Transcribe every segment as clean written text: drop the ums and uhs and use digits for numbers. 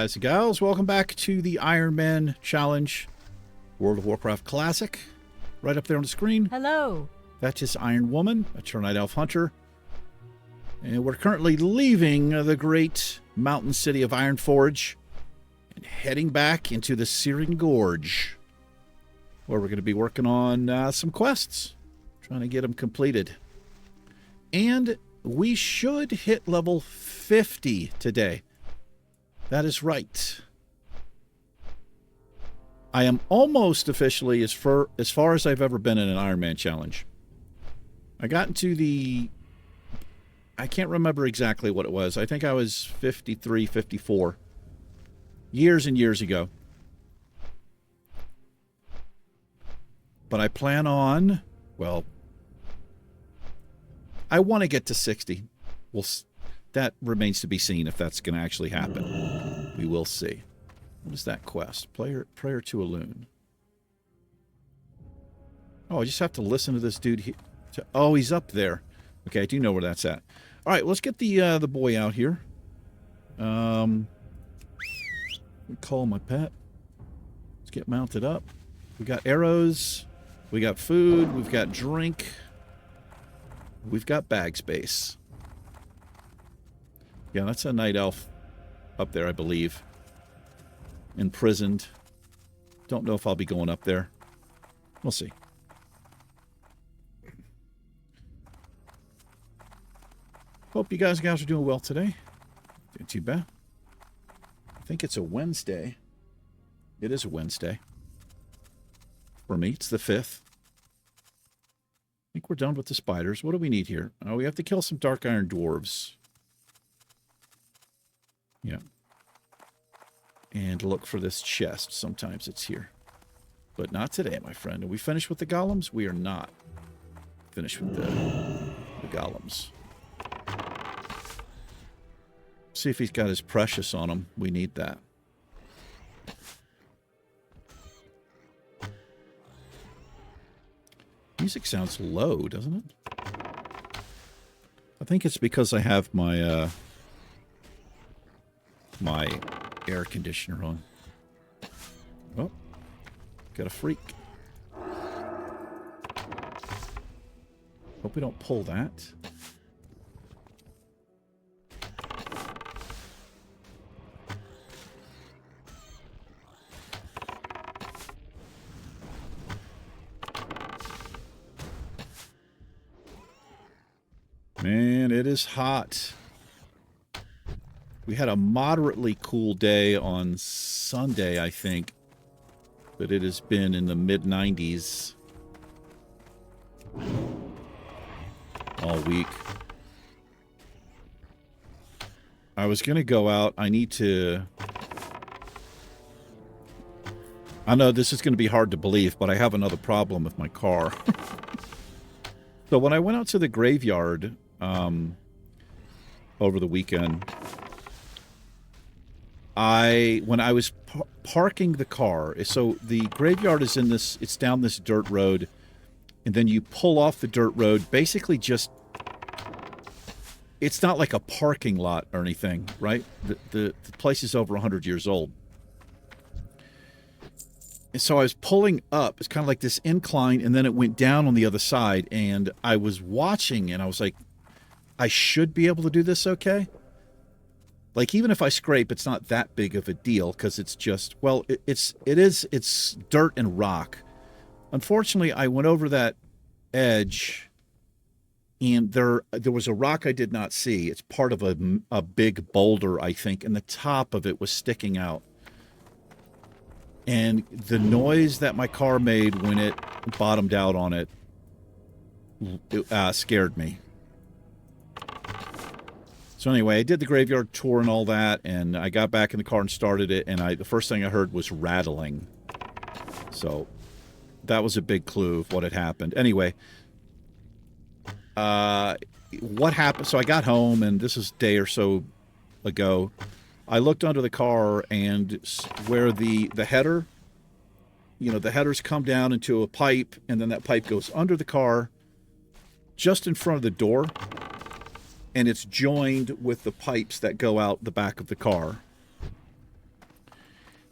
guys and gals. Welcome back to the Ironman Challenge World of Warcraft Classic. Right up there on the screen. Hello. That's just Iron Woman. That's your Night Elf Hunter. And we're currently leaving the great mountain city of Ironforge and heading back into the Searing Gorge, where we're going to be working on some quests, trying to get them completed. And we should hit level 50 today. That is right. I am almost officially as far as I've ever been in an Ironman challenge. I got into I can't remember exactly what it was. I think I was 53, 54. Years and years ago. But I plan on, well, I want to get to 60. That remains to be seen if that's going to actually happen. We will see. What is that quest? Prayer to a loon. Oh, I just have to listen to this dude. Oh, he's up there. Okay, I do know where that's at. All right, let's get the boy out here. Call my pet. Let's get mounted up. We got arrows. We got food. We've got drink. We've got bag space. Yeah, that's a night elf up there, I believe. Imprisoned. Don't know if I'll be going up there. We'll see. Hope you guys and gals are doing well today. Doing too bad. I think it's a Wednesday. It is a Wednesday. For me, it's the 5th. I think we're done with the spiders. What do we need here? Oh, we have to kill some dark iron dwarves. Yeah. And look for this chest. Sometimes it's here. But not today, my friend. Are we finished with the golems? We are not finished with the golems. See if he's got his precious on him. We need that. Music sounds low, doesn't it? I think it's because I have my my air conditioner on. Oh, got a freak. Hope we don't pull that. Man, it is hot. We had a moderately cool day on Sunday, I think. But it has been in the mid-90s all week. I was going to go out. I need to... I know this is going to be hard to believe, but I have another problem with my car. So when I went out to the graveyard over the weekend, when I was parking the car, so the graveyard is in this, it's down this dirt road, and then you pull off the dirt road, basically just, it's not like a parking lot or anything, right? The place is over 100 years old. And so I was pulling up, it's kind of like this incline, and then it went down on the other side, and I was watching, and I was like, I should be able to do this okay? Like, even if I scrape, it's not that big of a deal, because it's just, well, it's dirt and rock. Unfortunately, I went over that edge, and there was a rock I did not see. It's part of a big boulder, I think, and the top of it was sticking out. And the noise that my car made when it bottomed out on it scared me. So anyway, I did the graveyard tour and all that, and I got back in the car and started it, and the first thing I heard was rattling. So that was a big clue of what had happened. Anyway, what happened? So I got home, and this is a day or so ago. I looked under the car, and where the header, the headers come down into a pipe, and then that pipe goes under the car, just in front of the door, and it's joined with the pipes that go out the back of the car.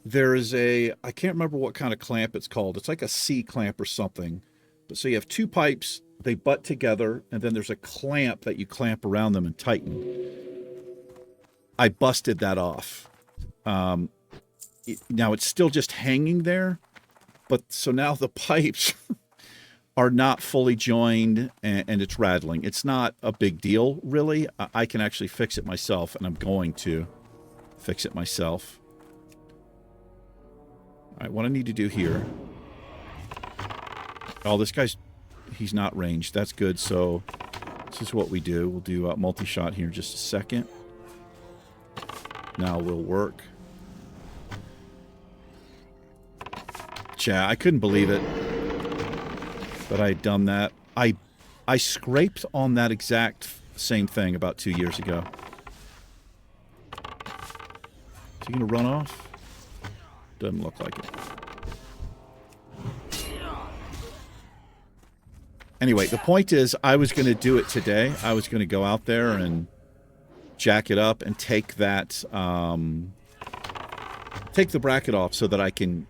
There is I can't remember what kind of clamp it's called. It's like a C clamp or something. But so you have two pipes, they butt together, and then there's a clamp that you clamp around them and tighten. I busted that off. Now it's still just hanging there, but so now the pipes are not fully joined and it's rattling. It's not a big deal, really. I can actually fix it myself, and I'm going to fix it myself. All right, what I need to do here. Oh, this guy's, he's not ranged. That's good. So this is what we do. We'll do multi-shot here in just a second. Now we'll work. Chat, I couldn't believe it that I had done that. I scraped on that exact same thing about 2 years ago. Is he going to run off? Doesn't look like it. Anyway, the point is, I was going to do it today. I was going to go out there and jack it up and take that, take the bracket off so that I can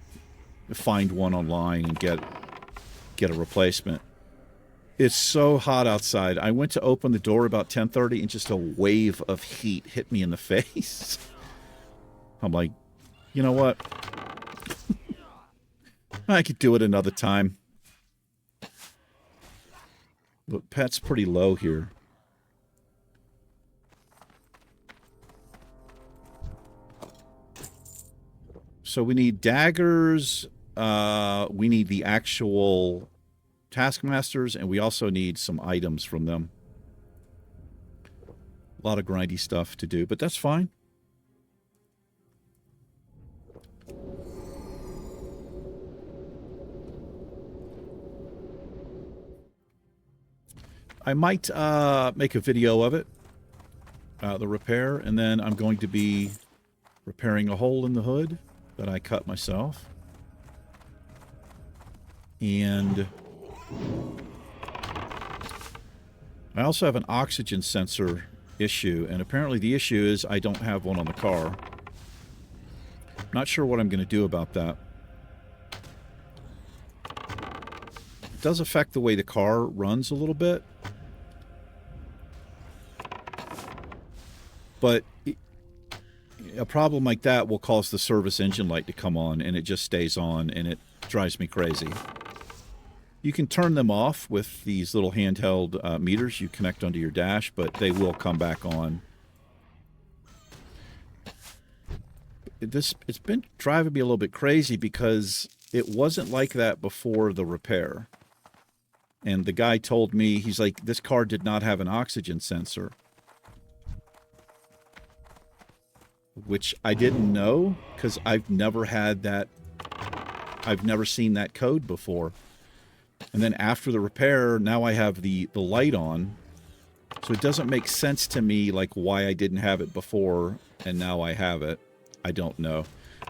find one online and get a replacement. It's so hot outside. I went to open the door about 10:30 and just a wave of heat hit me in the face. I'm like, you know what? I could do it another time. But pet's pretty low here. So we need daggers. We need the actual taskmasters, and we also need some items from them. A lot of grindy stuff to do, but that's fine. I might make a video of it, the repair, and then I'm going to be repairing a hole in the hood that I cut myself. And I also have an oxygen sensor issue, and apparently the issue is I don't have one on the car. Not sure what I'm going to do about that. It does affect the way the car runs a little bit. But a problem like that will cause the service engine light to come on, and it just stays on, and it drives me crazy. You can turn them off with these little handheld meters you connect onto your dash, but they will come back on. It's been driving me a little bit crazy because it wasn't like that before the repair. And the guy told me, he's like, this car did not have an oxygen sensor. Which I didn't know, because I've never had that. I've never seen that code before. And then after the repair, now I have the light on. So it doesn't make sense to me, like, why I didn't have it before and now I have it. I don't know.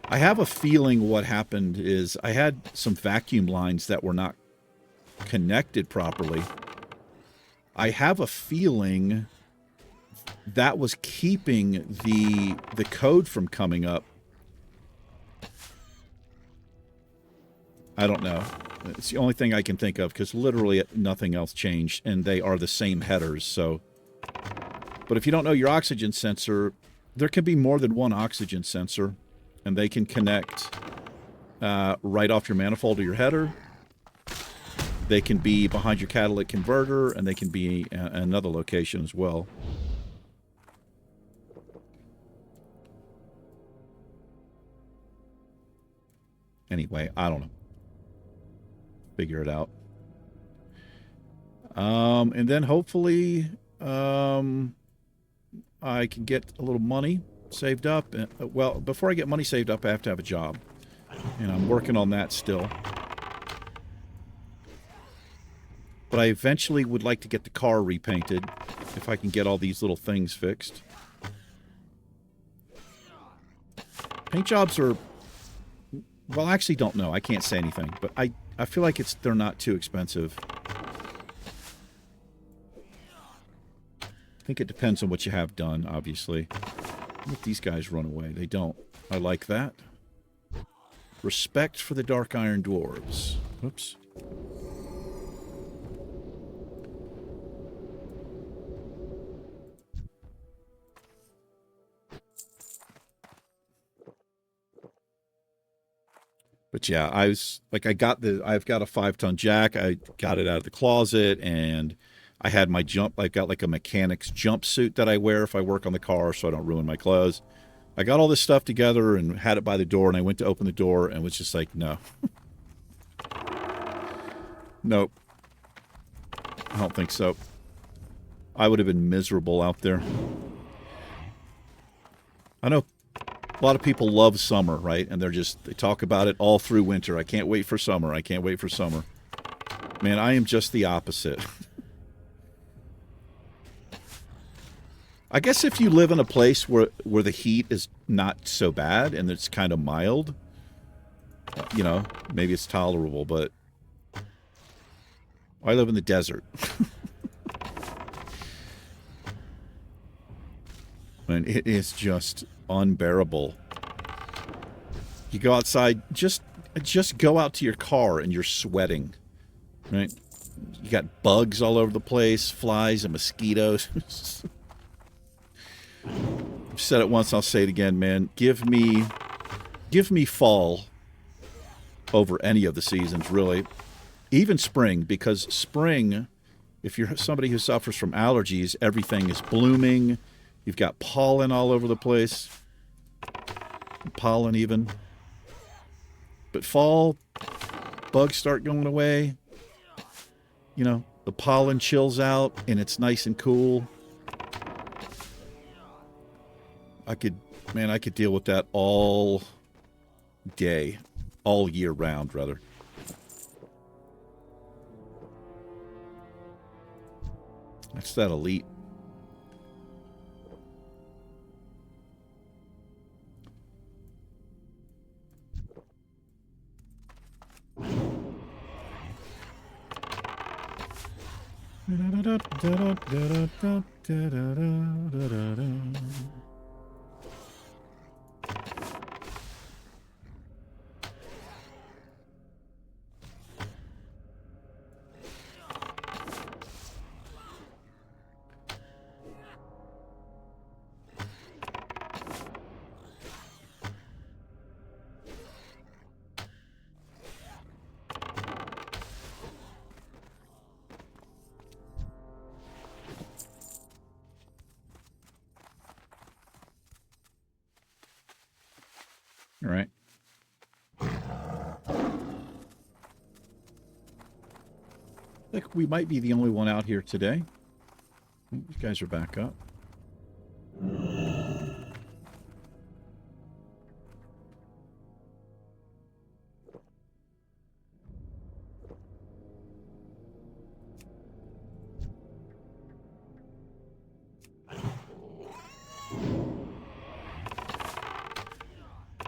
I have a feeling what happened is I had some vacuum lines that were not connected properly. I have a feeling that was keeping the code from coming up. I don't know. It's the only thing I can think of, because literally nothing else changed, and they are the same headers. So, but if you don't know your oxygen sensor, there can be more than one oxygen sensor, and they can connect right off your manifold to your header. They can be behind your catalytic converter, and they can be another location as well. Anyway, I don't know. Figure it out. And then hopefully I can get a little money saved up. Well, before I get money saved up, I have to have a job. And I'm working on that still. But I eventually would like to get the car repainted if I can get all these little things fixed. Paint jobs are... Well, I actually don't know. I can't say anything. But I feel like they're not too expensive. I think it depends on what you have done, obviously. Let these guys run away. They don't. I like that. Respect for the Dark Iron Dwarves. Oops. But yeah, I was like, I've got a 5-ton jack. I got it out of the closet, and I had my I've got like a mechanic's jumpsuit that I wear if I work on the car so I don't ruin my clothes. I got all this stuff together and had it by the door, and I went to open the door and was just like, no. Nope. I don't think so. I would have been miserable out there. I know a lot of people love summer, right? And they talk about it all through winter. I can't wait for summer. I can't wait for summer. Man, I am just the opposite. I guess if you live in a place where the heat is not so bad and it's kind of mild, you know, maybe it's tolerable, but I live in the desert. And it is just unbearable. You go outside, just go out to your car and you're sweating, right? You got bugs all over the place, flies and mosquitoes. I've said it once, I'll say it again, man. Give me fall over any of the seasons, really. Even spring, because spring, if you're somebody who suffers from allergies, everything is blooming. You've got pollen all over the place. Pollen even. But fall, bugs start going away. You know, the pollen chills out and it's nice and cool. I could deal with that all day. All year round, rather. That's that elite. All right. I think we might be the only one out here today. These guys are back up.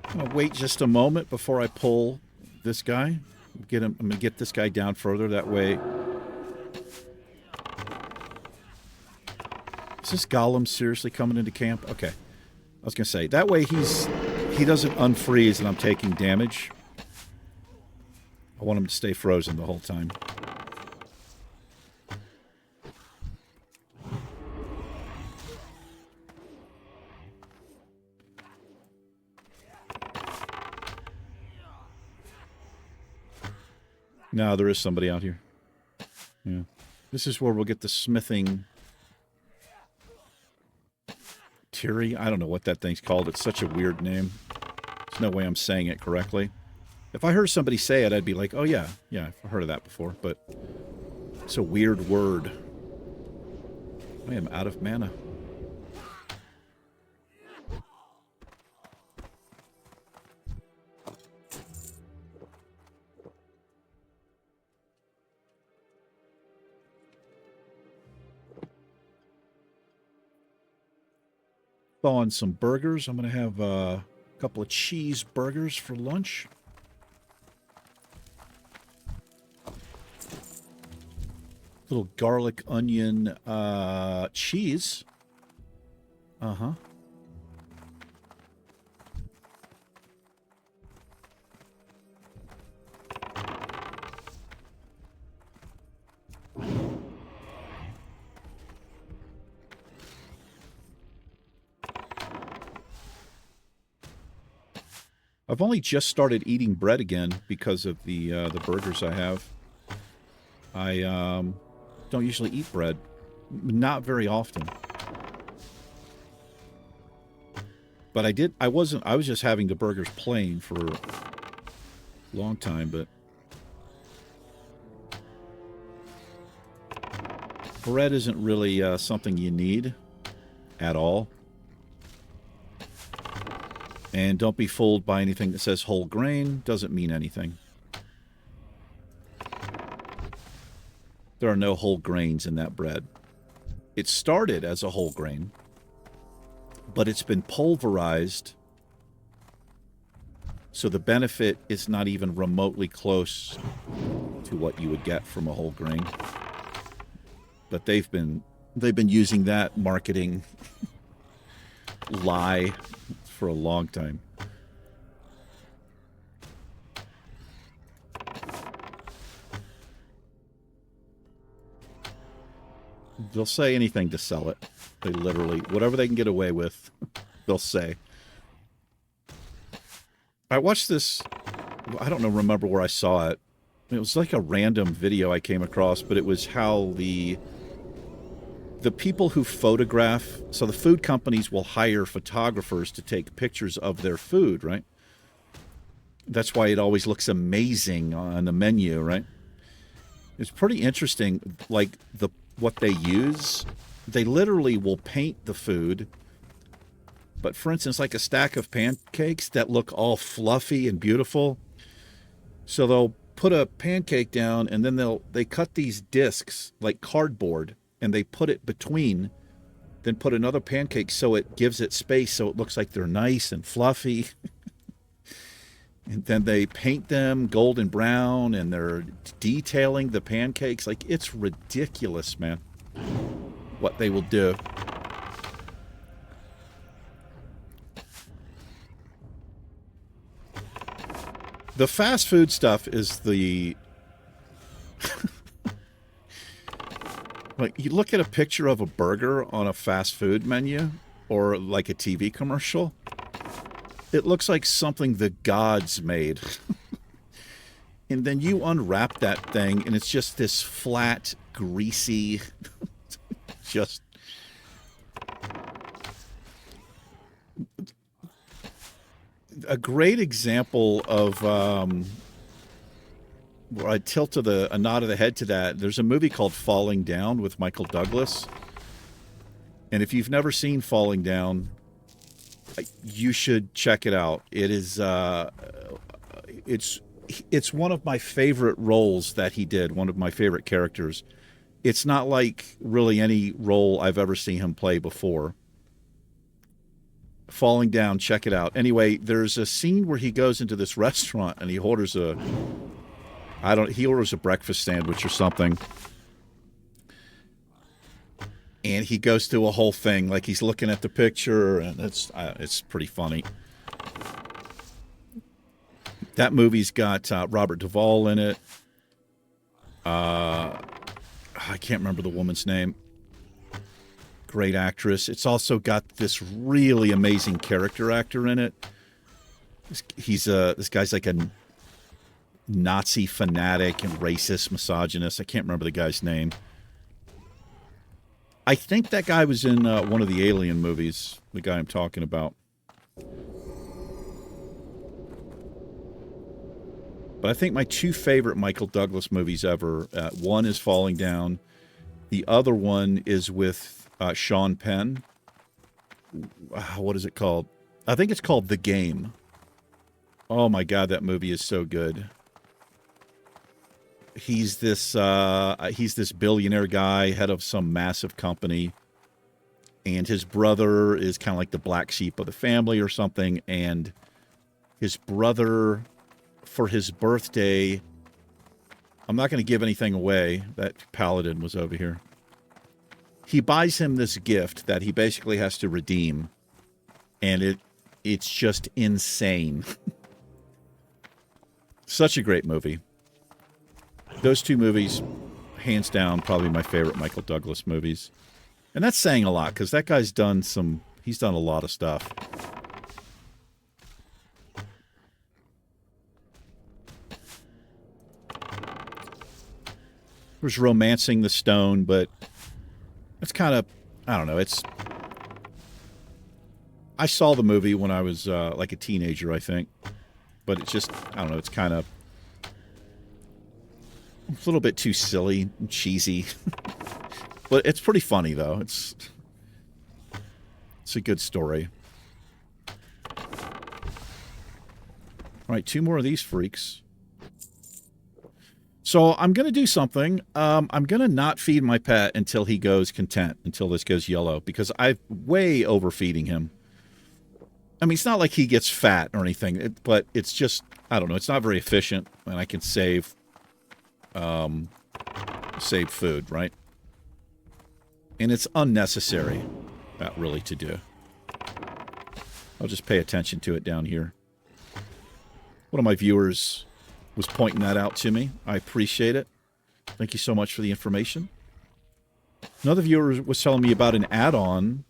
I'm going to wait just a moment before I pull this guy. I'm going to get this guy down further. That way. Is this Golem seriously coming into camp? Okay. I was going to say, that way he doesn't unfreeze and I'm taking damage. I want him to stay frozen the whole time. No, there is somebody out here. Yeah. This is where we'll get the smithing... Tiri? I don't know what that thing's called. It's such a weird name. There's no way I'm saying it correctly. If I heard somebody say it, I'd be like, oh yeah, I've heard of that before, but it's a weird word. I am out of mana. Thawing some burgers. I'm going to have a couple of cheeseburgers for lunch. Little garlic onion cheese. Uh-huh. I've only just started eating bread again because of the burgers I have. I don't usually eat bread, not very often. But I did. I was just having the burgers plain for a long time, but bread isn't really something you need at all. And don't be fooled by anything that says whole grain. Doesn't mean anything. There are no whole grains in that bread. It started as a whole grain, but it's been pulverized, so the benefit is not even remotely close to what you would get from a whole grain. But they've been using that marketing lie for a long time. They'll say anything to sell it. They literally, whatever they can get away with, they'll say. I watched this, I don't know, remember where I saw it. It was like a random video I came across, but it was how the people who photograph, so the food companies will hire photographers to take pictures of their food, right? That's why it always looks amazing on the menu, right? It's pretty interesting, like what they use. They literally will paint the food. But for instance, like a stack of pancakes that look all fluffy and beautiful. So they'll put a pancake down and then they cut these discs like cardboard and they put it between, then put another pancake so it gives it space so it looks like they're nice and fluffy. And then they paint them golden brown and they're detailing the pancakes. Like, it's ridiculous, man, what they will do. The fast food stuff is the... Like, you look at a picture of a burger on a fast food menu or like a TV commercial, it looks like something the gods made. And then you unwrap that thing and it's just this flat, greasy, just... A great example of where I tilt a nod of the head to that, there's a movie called Falling Down with Michael Douglas. And if you've never seen Falling Down, you should check it out. It is it's one of my favorite roles that he did, one of my favorite characters. It's not like really any role I've ever seen him play before. Falling Down, check it out. Anyway, there's a scene where he goes into this restaurant and he orders a breakfast sandwich or something. And he goes through a whole thing, like he's looking at the picture, and it's pretty funny. That movie's got Robert Duvall in it. I can't remember the woman's name. Great actress. It's also got this really amazing character actor in it. This guy's like a Nazi fanatic and racist, misogynist. I can't remember the guy's name. I think that guy was in one of the Alien movies, the guy I'm talking about. But I think my two favorite Michael Douglas movies ever, one is Falling Down. The other one is with Sean Penn. What is it called? I think it's called The Game. Oh my God, that movie is so good. He's this billionaire guy, head of some massive company, and his brother is kind of like the black sheep of the family or something. And his brother, for his birthday, I'm not going to give anything away. That paladin was over here. He buys him this gift that he basically has to redeem, and it's just insane. Such a great movie. Those two movies, hands down, probably my favorite Michael Douglas movies. And that's saying a lot, because that guy's done a lot of stuff. was romancing the stone, but it's kind of, I don't know. I saw the movie when I was like a teenager, I think, but it's just, I don't know. It's kind of a little bit too silly and cheesy, but it's pretty funny though. It's a good story. All right, 2 more of these freaks. So I'm going to do something. I'm going to not feed my pet until he goes content, until this goes yellow, because I'm way overfeeding him. I mean, it's not like he gets fat or anything, but it's just, I don't know, it's not very efficient, and I can save food, right? And it's unnecessary, really, to do. I'll just pay attention to it down here. One of my viewers was pointing that out to me. I appreciate it. Thank you so much for the information. Another viewer was telling me about an add-on.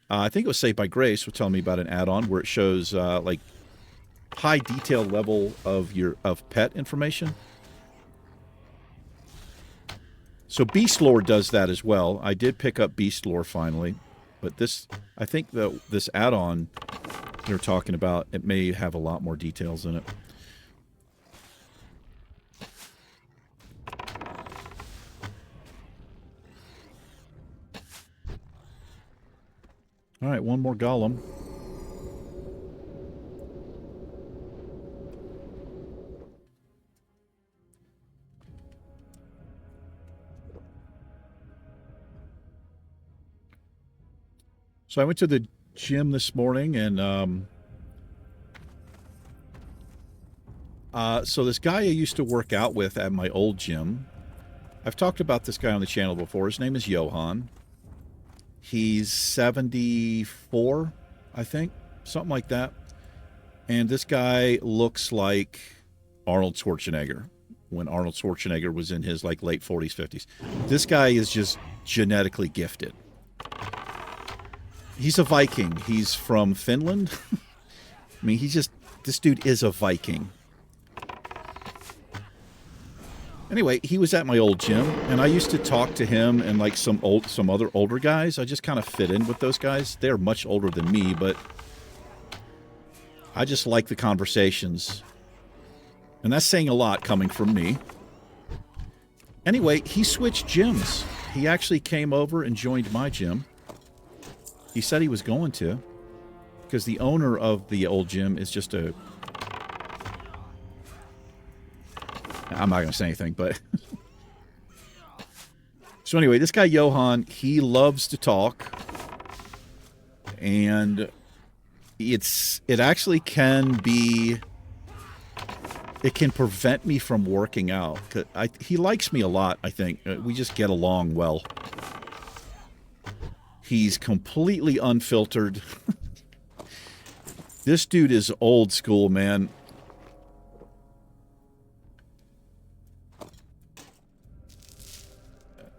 I think it was Saved by Grace was telling me about an add-on where it shows like high detail level of pet information. So Beast Lore does that as well. I did pick up Beast Lore finally, but I think this add-on they're talking about, it may have a lot more details in it. All right, one more golem. So I went to the gym this morning, and so this guy I used to work out with at my old gym, I've talked about this guy on the channel before. His name is Johan. He's 74, I think, something like that. And this guy looks like Arnold Schwarzenegger when Arnold Schwarzenegger was in his like late 40s, 50s. This guy is just genetically gifted. He's a Viking. He's from Finland. I mean, this dude is a Viking. Anyway, he was at my old gym, and I used to talk to him and like some other older guys. I just kind of fit in with those guys. They're much older than me, but I just like the conversations. And that's saying a lot coming from me. Anyway, he switched gyms. He actually came over and joined my gym. He said he was going to, because the owner of the old gym is just a... I'm not going to say anything, but... So anyway, this guy Johan, he loves to talk. And it actually can be... It can prevent me from working out. He likes me a lot, I think. We just get along well. He's completely unfiltered. This dude is old school, man.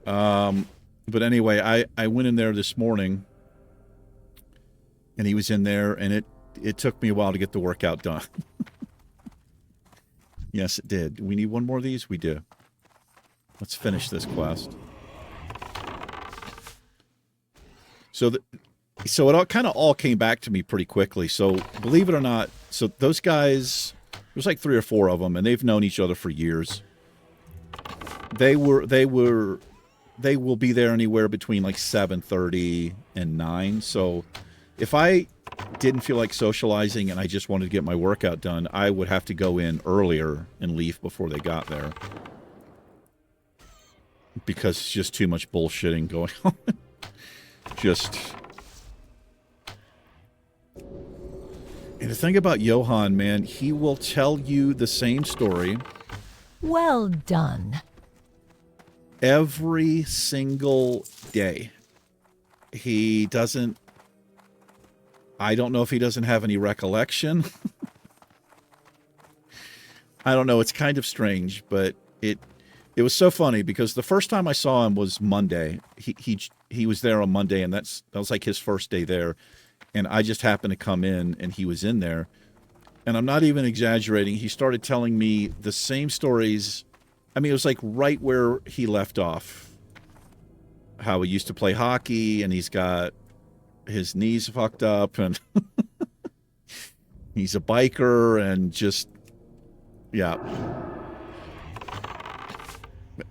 But anyway, I went in there this morning, and he was in there, and it took me a while to get the workout done. Yes, it did. We need one more of these? We do. Let's finish this quest. So it all kind of all came back to me pretty quickly. So believe it or not, so those guys, there's like 3 or 4 of them, and they've known each other for years. They will be there anywhere between like 7:30 and 9. So if I didn't feel like socializing and I just wanted to get my workout done, I would have to go in earlier and leave before they got there. Because it's just too much bullshitting going on. And the thing about Johan, man, he will tell you the same story. Well done. Every single day. He doesn't... I don't know if he doesn't have any recollection. I don't know. It's kind of strange, but it was so funny because the first time I saw him was Monday. He was there on Monday, and that was like his first day there. And I just happened to come in, and he was in there. And I'm not even exaggerating. He started telling me the same stories I mean, it was like right where he left off. How he used to play hockey, and he's got his knees fucked up, and he's a biker, and just, yeah.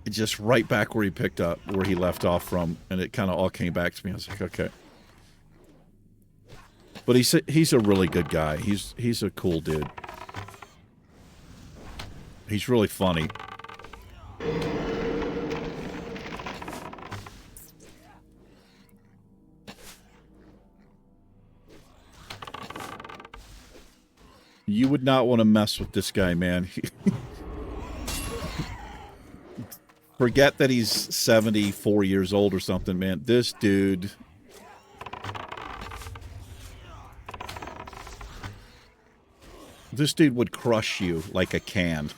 Just right back where he picked up, where he left off from, and it kind of all came back to me. I was like, okay. But he's a really good guy. He's a cool dude. He's really funny. You would not want to mess with this guy, man. Forget that he's 74 years old or something, man. This dude... This dude would crush you like a can.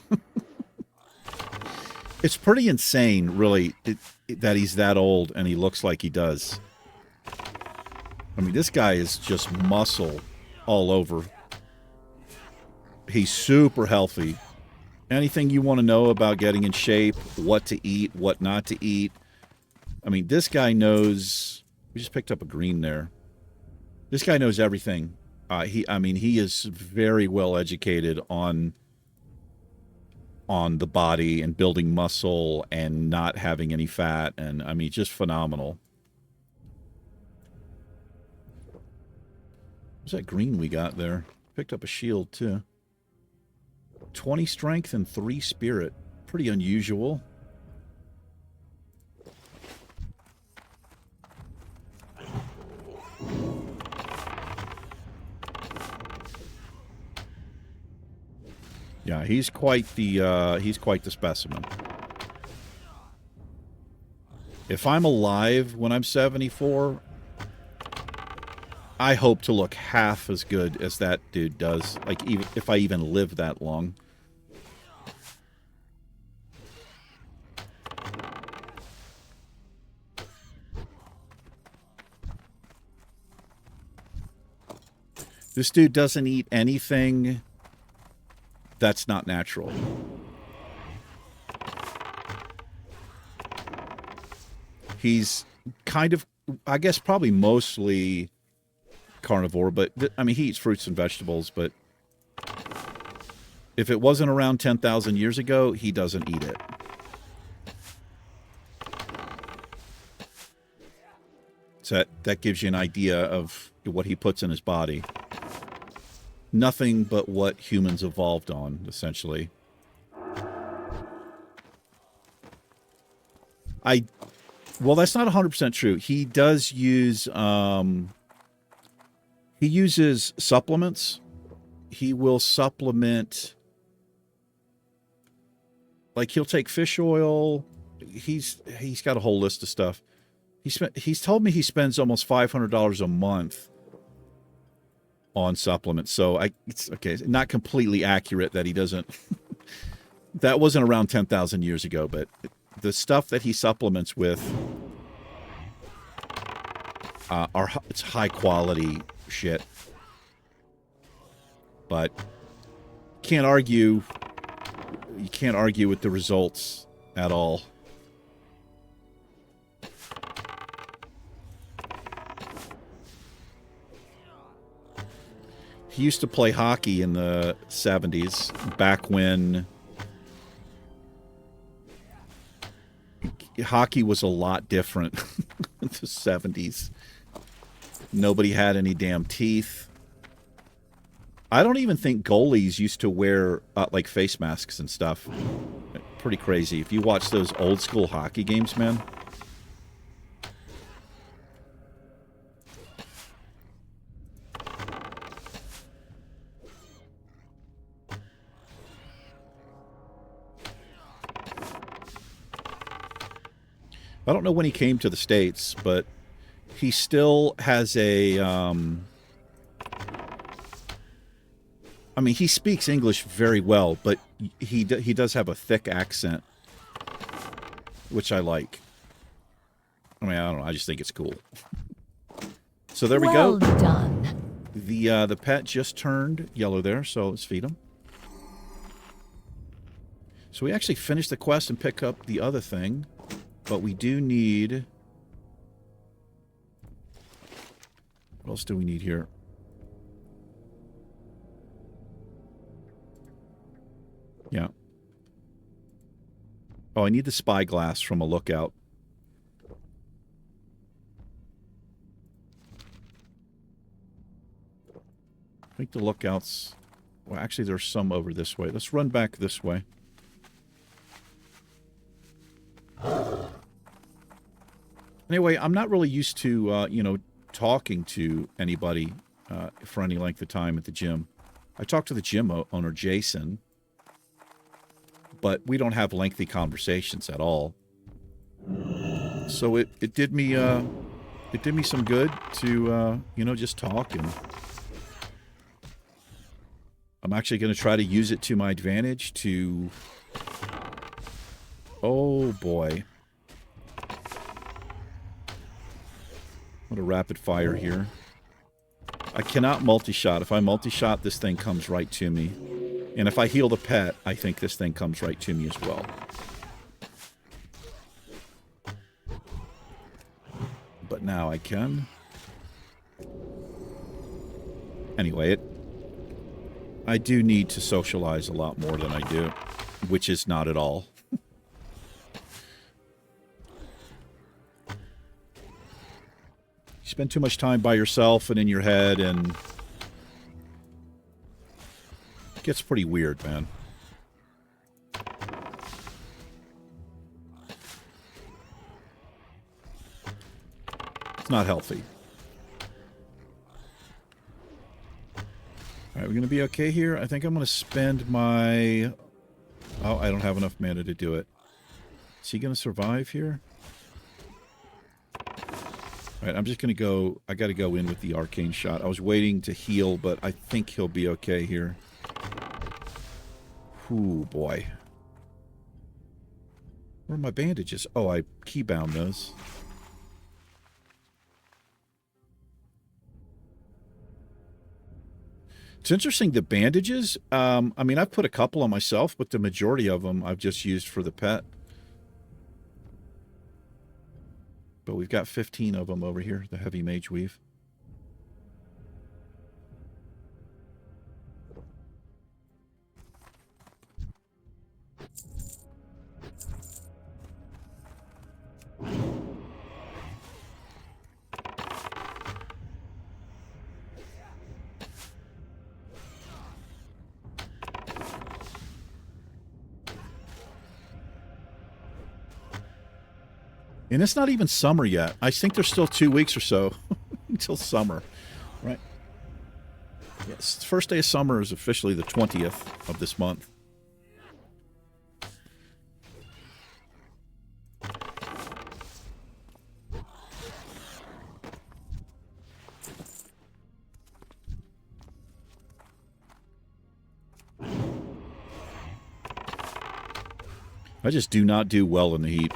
It's pretty insane, really, that he's that old and he looks like he does. I mean, this guy is just muscle all over. He's super healthy. Anything you want to know about getting in shape, what to eat, what not to eat. I mean, this guy knows... We just picked up a green there. This guy knows everything. He is very well educated on the body and building muscle and not having any fat. And, I mean, just phenomenal. What's that green we got there? Picked up a shield, too. 20 strength and 3 spirit. Pretty unusual. Yeah, he's quite the specimen. If I'm alive when I'm 74, I hope to look half as good as that dude does. Like, even if I even live that long. This dude doesn't eat anything that's not natural. He's kind of, I guess, probably mostly carnivore, but I mean, he eats fruits and vegetables, but if it wasn't around 10,000 years ago, he doesn't eat it. So that gives you an idea of what he puts in his body. Nothing but what humans evolved on, essentially. Well, that's not 100% true. He does use, he uses supplements. He will supplement, like he'll take fish oil. He's got a whole list of stuff. He's told me he spends almost $500 a month on supplements. So it's okay. It's not completely accurate that he doesn't. That wasn't around 10,000 years ago, but the stuff that he supplements with it's high quality shit. But you can't argue with the results at all. He used to play hockey in the 70s, back when hockey was a lot different in the 70s. Nobody had any damn teeth. I don't even think goalies used to wear, like, face masks and stuff. Pretty crazy. If you watch those old school hockey games, man. I don't know when he came to the States, but he still has a, I mean, he speaks English very well, but he does have a thick accent, which I like. I mean, I don't know. I just think it's cool. So there we go. Well done. The pet just turned yellow there, so let's feed him. So we actually finished the quest and pick up the other thing. But we do need... What else do we need here? Yeah. Oh, I need the spyglass from a lookout. I think the lookouts... Well, actually, there's some over this way. Let's run back this way. Anyway, I'm not really used to, you know, talking to anybody for any length of time at the gym. I talked to the gym owner, Jason, but we don't have lengthy conversations at all. So it did me some good to, you know, just talk. And I'm actually going to try to use it to my advantage to... Oh, boy. What a rapid fire here. I cannot multi-shot. If I multi-shot, this thing comes right to me. And if I heal the pet, I think this thing comes right to me as well. But now I can. Anyway, I do need to socialize a lot more than I do, which is not at all. Spend too much time by yourself and in your head, and it gets pretty weird, man. It's not healthy. Alright, we're going to be okay here. I think I'm going to spend my... Oh, I don't have enough mana to do it. Is he going to survive here? Alright, I'm just going to go... I got to go in with the arcane shot. I was waiting to heal, but I think he'll be okay here. Ooh, boy. Where are my bandages? Oh, I keybound those. It's interesting, the bandages, I mean, I've put a couple on myself, but the majority of them I've just used for the pet. But we've got 15 of them over here, the heavy mage weave. And it's not even summer yet. I think there's still 2 weeks or so until summer, right? Yes, the first day of summer is officially the 20th of this month. I just do not do well in the heat.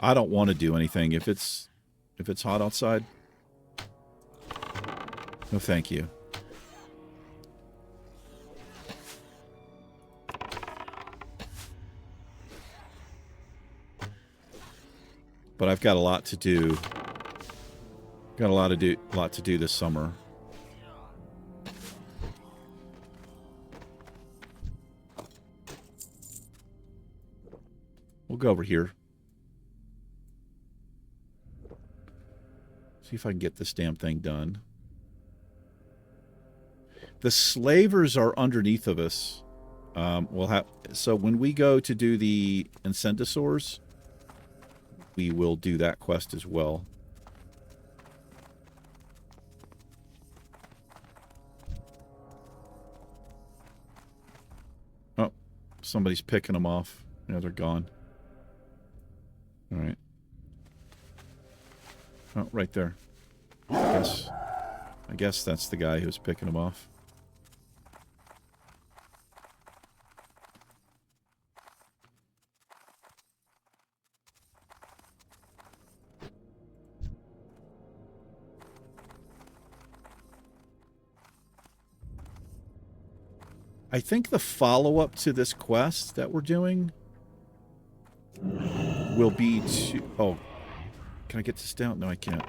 I don't want to do anything if it's hot outside. No, thank you. But I've got a lot to do. Got a lot to do this summer. We'll go over here. See if I can get this damn thing done. The slavers are underneath of us. We'll have, so when we go to do the Incendisaurs, we will do that quest as well. Oh, somebody's picking them off. Yeah, they're gone. All right. Oh, right there. I guess that's the guy who's picking them off. I think the follow-up to this quest that we're doing will be to... Oh, can I get this down? No, I can't.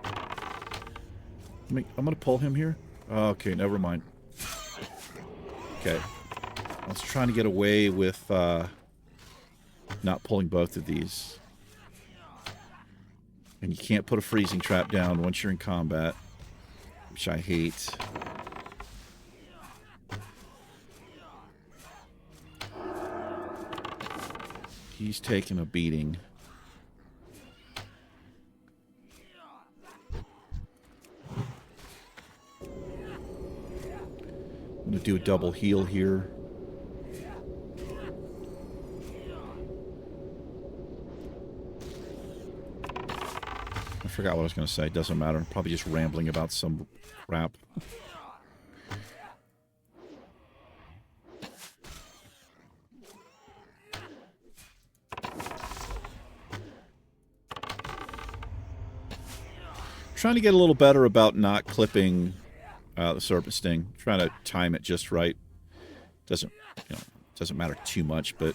I'm going to pull him here. Okay, never mind. Okay. I was trying to get away with not pulling both of these. And you can't put a freezing trap down once you're in combat, which I hate. He's taking a beating. I'm going to do a double heal here. I forgot what I was going to say. Doesn't matter. I'm probably just rambling about some crap. Trying to get a little better about not clipping the serpent sting. Trying to time it just right. Doesn't matter too much, but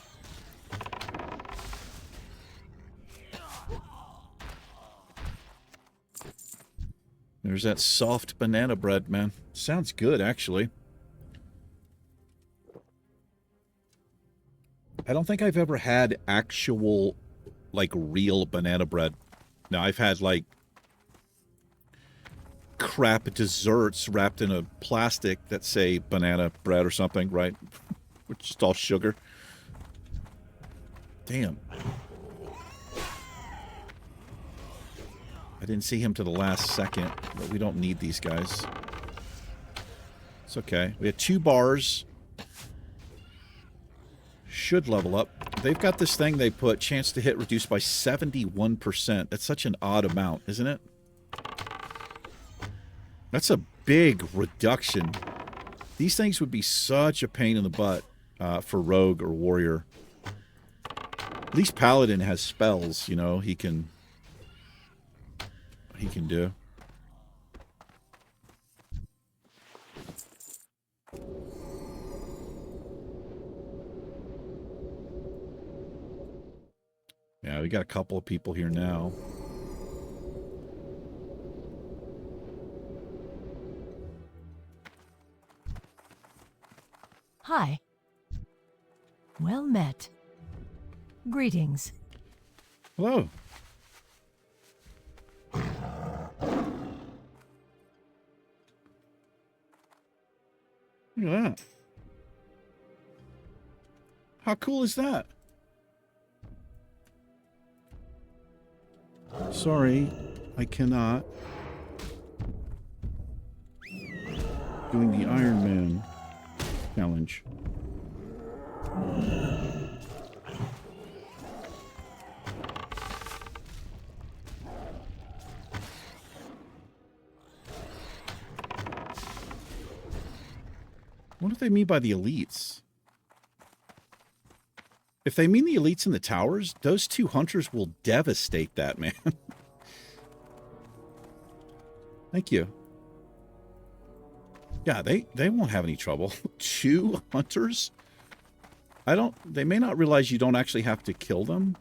there's that soft banana bread, man. Sounds good, actually. I don't think I've ever had actual, like, real banana bread. Now, I've had, like, crap desserts wrapped in a plastic that say banana bread or something, right? Which is all sugar. Damn. I didn't see him to the last second, but we don't need these guys. It's okay. We have 2 bars. Should level up. They've got this thing they put, chance to hit reduced by 71%. That's such an odd amount, isn't it? That's a big reduction. These things would be such a pain in the butt for rogue or warrior. At least paladin has spells, you know, he can do. Yeah, we got a couple of people here now. Hi. Well met. Greetings. Hello. Look at that. How cool is that? Sorry, I cannot. Doing the Ironman challenge. What do they mean by the elites? If they mean the elites in the towers, those 2 hunters will devastate that, man. Thank you. Yeah, they won't have any trouble. 2 hunters? They may not realize you don't actually have to kill them.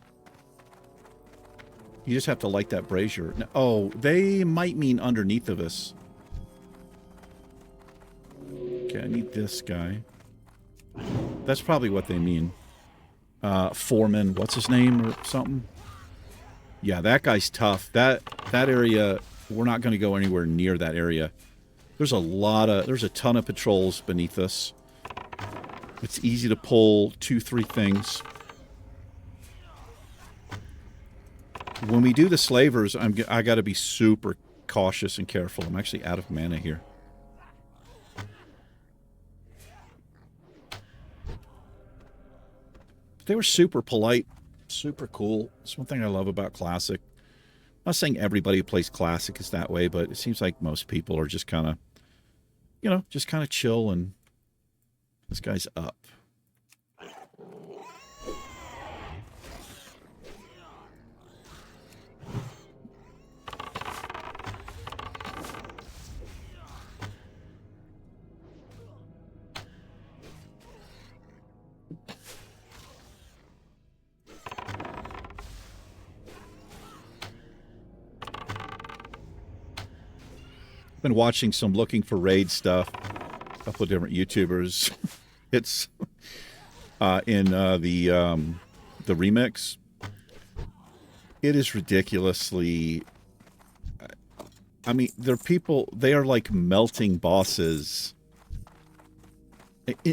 You just have to light that brazier. Oh, they might mean underneath of us. Okay, I need this guy. That's probably what they mean. Foreman, what's his name or something? Yeah, that guy's tough. That area, we're not going to go anywhere near that area. There's a ton of patrols beneath us. It's easy to pull 2-3 things. When we do the slavers, I got to be super cautious and careful. I'm actually out of mana here. They were super polite, super cool. It's one thing I love about Classic. I'm not saying everybody who plays Classic is that way, but it seems like most people are just kind of, you know, just kind of chill, and this guy's up. been watching some looking for raid stuff. A couple of different YouTubers. It's in the remix. It is ridiculously. I mean, they're people. They are like melting bosses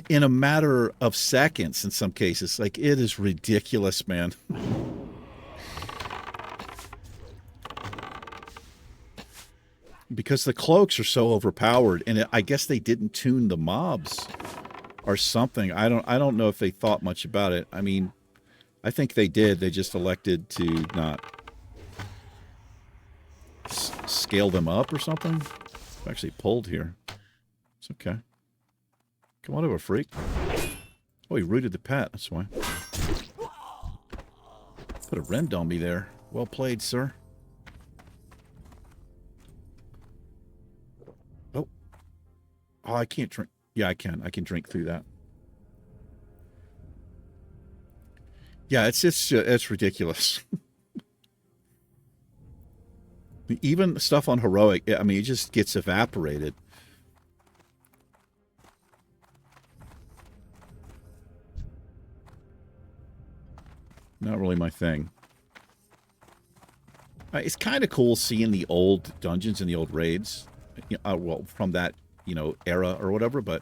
in a matter of seconds. In some cases, like it is ridiculous, man. Because the cloaks are so overpowered, and I guess they didn't tune the mobs or something. I don't know if they thought much about it. I mean, I think they did. They just elected to not scale them up or something. I'm actually pulled here. It's okay. Come on over, freak. Oh, he rooted the pet. That's why. Put a rend on me there. Well played, sir. Oh, I can't drink. Yeah, I can. I can drink through that. Yeah, it's ridiculous. Even stuff on heroic, I mean, it just gets evaporated. Not really my thing. It's kind of cool seeing the old dungeons and the old raids. Well, from that, era or whatever, but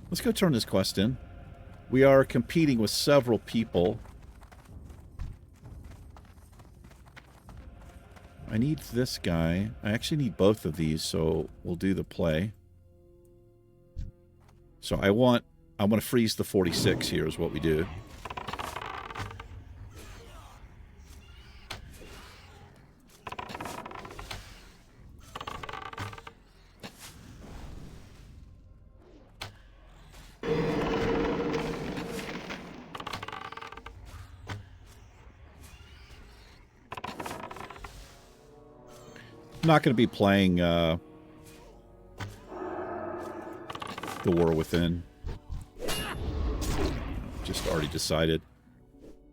let's go turn this quest in. We are competing with several people. I need this guy. I actually need both of these, so we'll do the play. So I want to freeze the 46 here is what we do. I'm not going to be playing The War Within. Just already decided.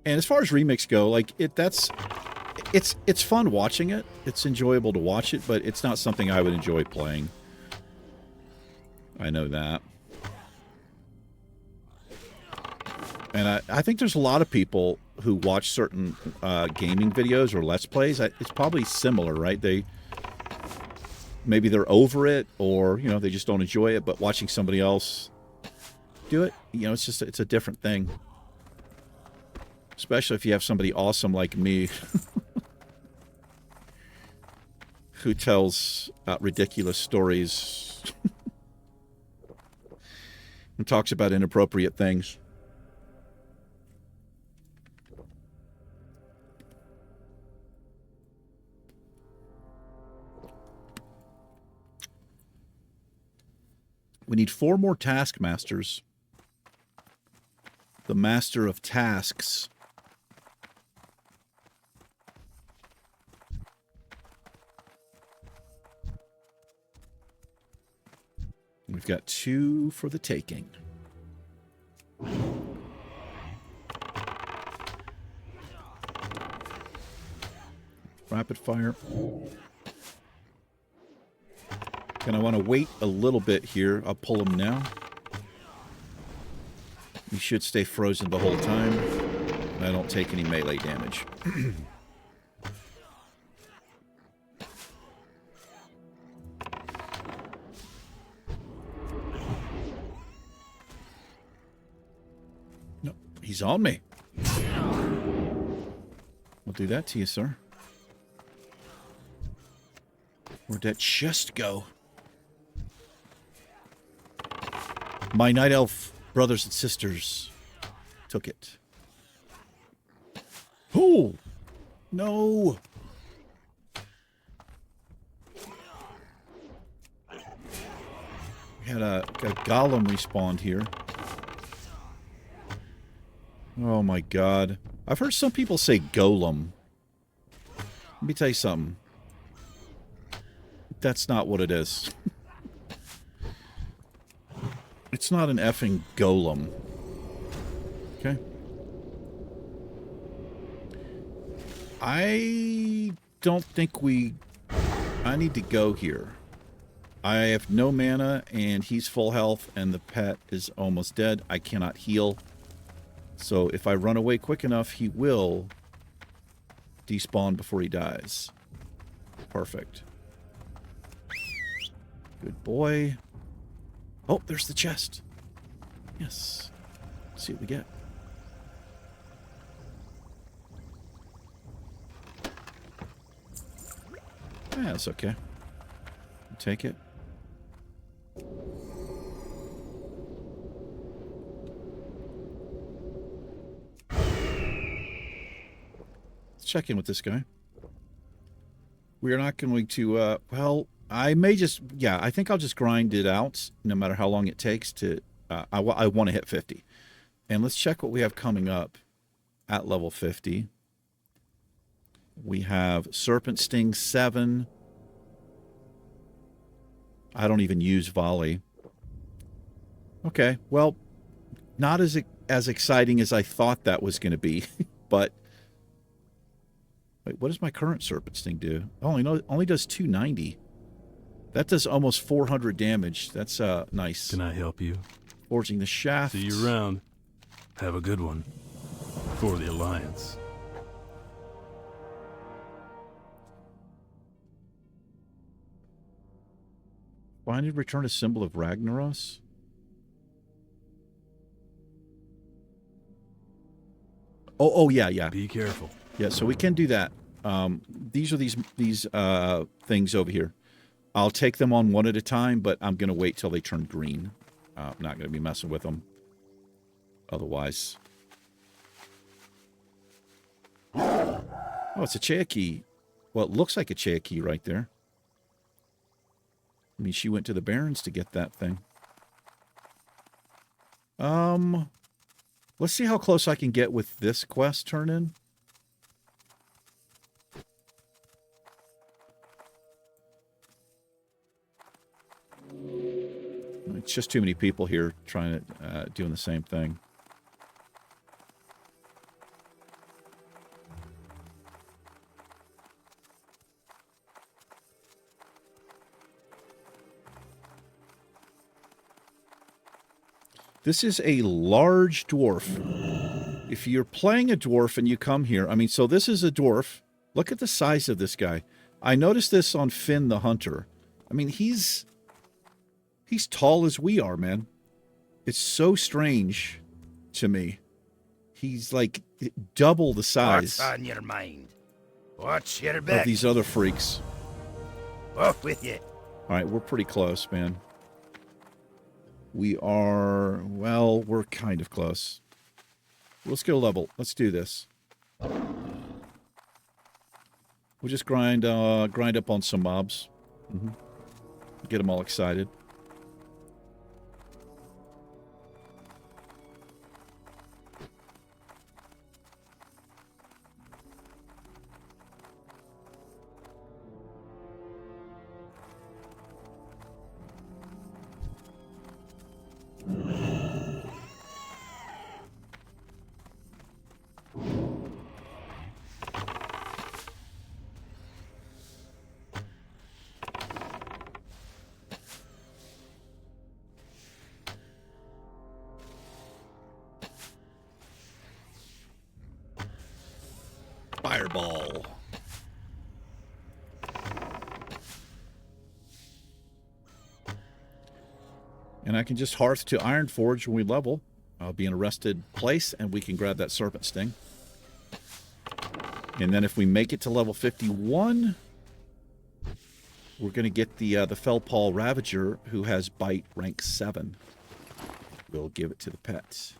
And as far as remakes go, like it's fun watching it. It's enjoyable to watch it, but it's not something I would enjoy playing. I know that. And I think there's a lot of people who watch certain gaming videos or Let's Plays. It's probably similar, right? Maybe they're over it, or they just don't enjoy it. But watching somebody else do it, it's a different thing. Especially if you have somebody awesome like me, who tells ridiculous stories and talks about inappropriate things. We need 4 more taskmasters. The master of tasks. We've got 2 for the taking. Rapid fire. And I want to wait a little bit here. I'll pull him now. He should stay frozen the whole time. And I don't take any melee damage. No, he's on me. We'll do that to you, sir. Where'd that chest go? My night elf brothers and sisters took it. Oh! No! We had a golem respawned here. Oh my god. I've heard some people say golem. Let me tell you something. That's not what it is. It's not an effing golem. Okay. I don't think I need to go here. I have no mana, and he's full health, and the pet is almost dead. I cannot heal. So if I run away quick enough, he will despawn before he dies. Perfect. Good boy. Oh, there's the chest. Yes. Let's see what we get. Yeah, that's okay. Take it. Let's check in with this guy. We are not going to, well, I may just, yeah, I think I'll just grind it out no matter how long it takes to, I want to hit 50. And let's check what we have coming up at level 50. We have Serpent Sting 7. I don't even use Volley. Okay, well, not as exciting as I thought that was going to be, but wait, what does my current Serpent Sting do? Oh, only does 290. That does almost 400 damage. That's nice. Can I help you? Forging the Shaft. See you around. Have a good one. For the Alliance. Find and return a symbol of Ragnaros. Oh yeah, yeah. Be careful. Yeah, so we can do that. These are these things over here. I'll take them on one at a time, but I'm going to wait till they turn green. I'm not going to be messing with them otherwise. Oh, it's a Cherokee. Well, it looks like a Cherokee right there. I mean, she went to the Barrens to get that thing. Let's see how close I can get with this quest turn in. It's just too many people here trying to doing the same thing. This is a large dwarf. If you're playing a dwarf and you come here, I mean, so this is a dwarf. Look at the size of this guy. I noticed this on Finn the Hunter. I mean, he's tall as we are, man. It's so strange to me. He's like double the size. What's on your mind? What's your back? Of these other freaks. Off with you. All right, we're pretty close, man. We are, well, we're kind of close. Let's get a level. Let's do this. We'll just grind up on some mobs. Get them all excited. Fireball. And I can just hearth to Ironforge when we level. I'll be in a rested place, and we can grab that Serpent Sting. And then if we make it to level 51, we're going to get the Fellpaw Ravager, who has Bite rank 7. We'll give it to the pets.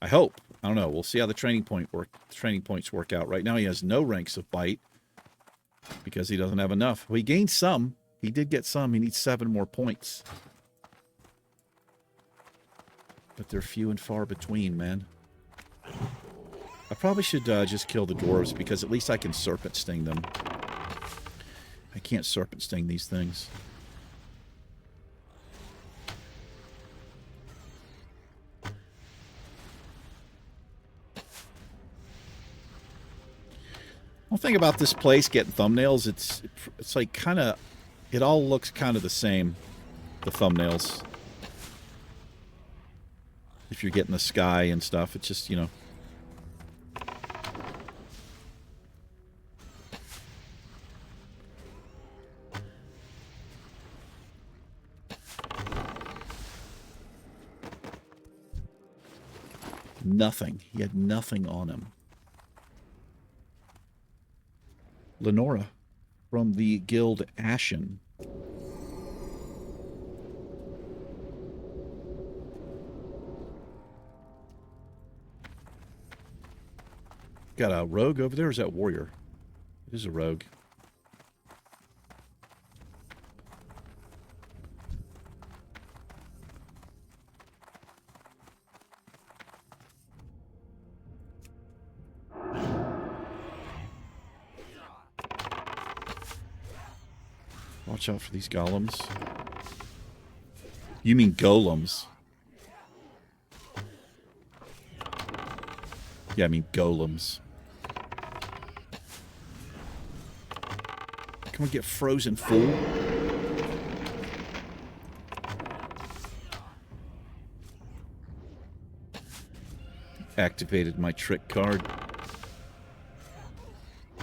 I hope. I don't know. We'll see how the training points work out. Right now he has no ranks of Bite because he doesn't have enough. Well, he gained some. He did get some. He needs 7 more points. But they're few and far between, man. I probably should just kill the dwarves because at least I can Serpent Sting them. I can't Serpent Sting these things. One thing about this place getting thumbnails, it's like kind of, it all looks kind of the same, the thumbnails. If you're getting the sky and stuff, it's just, you know. Nothing. He had nothing on him. Lenora from the guild Ashen. Got a rogue over there, or is that warrior? It is a rogue. Watch out for these golems. You mean golems. Yeah, I mean golems. Can we get frozen fool? Activated my trick card.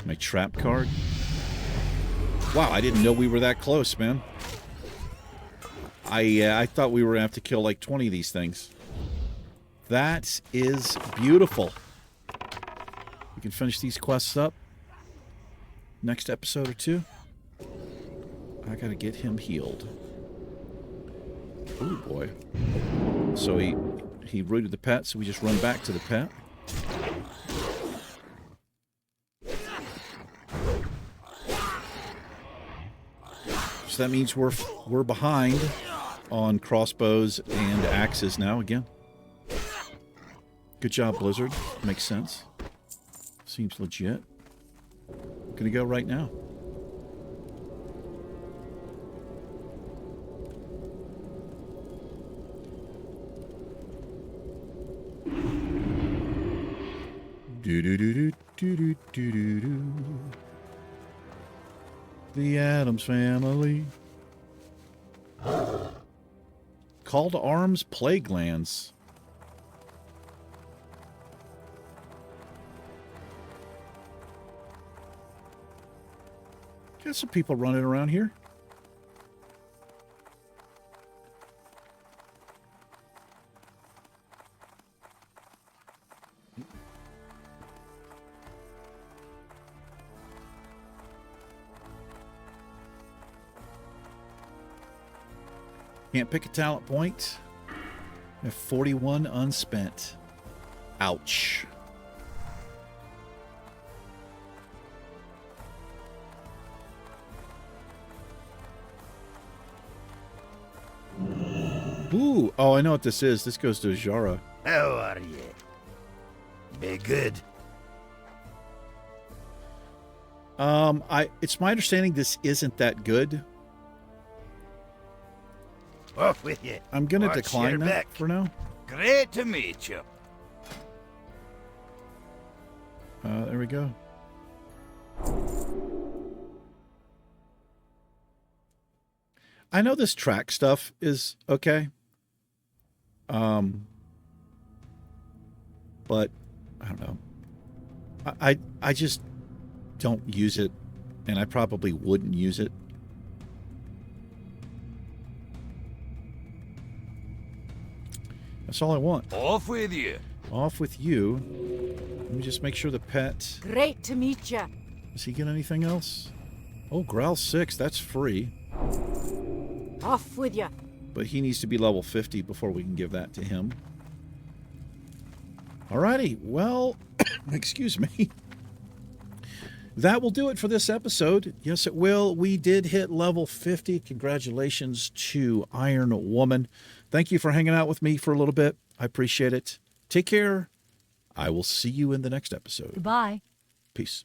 My trap card. Wow, I didn't know we were that close, man. I thought we were going to have to kill like 20 of these things. That is beautiful. We can finish these quests up. Next episode or two. I gotta get him healed. Oh boy. So he rooted the pet, so we just run back to the pet. So that means we're behind on crossbows and axes now again. Good job, Blizzard. Makes sense. Seems legit. I'm gonna go right now. Do do do do do do do do. The Addams Family. Call to arms, plague lands. Got some people running around here. Can't pick a talent point. I have 41 unspent. Ouch. Ooh, oh, I know what this is. This goes to Jara. How are you? Be good. It's my understanding this isn't that good. Off with you. I'm gonna Watch decline your that back. for now. Great to meet you. There we go. I know this track stuff is okay. But I don't know. I just don't use it, and I probably wouldn't use it. That's all I want. Off with you. Off with you. Let me just make sure the pet... Great to meet you. Does he get anything else? Oh, Growl 6, that's free. Off with you. But he needs to be level 50 before we can give that to him. Alrighty, well, excuse me. That will do it for this episode. Yes, it will. We did hit level 50. Congratulations to Iron Woman. Thank you for hanging out with me for a little bit. I appreciate it. Take care. I will see you in the next episode. Goodbye. Peace.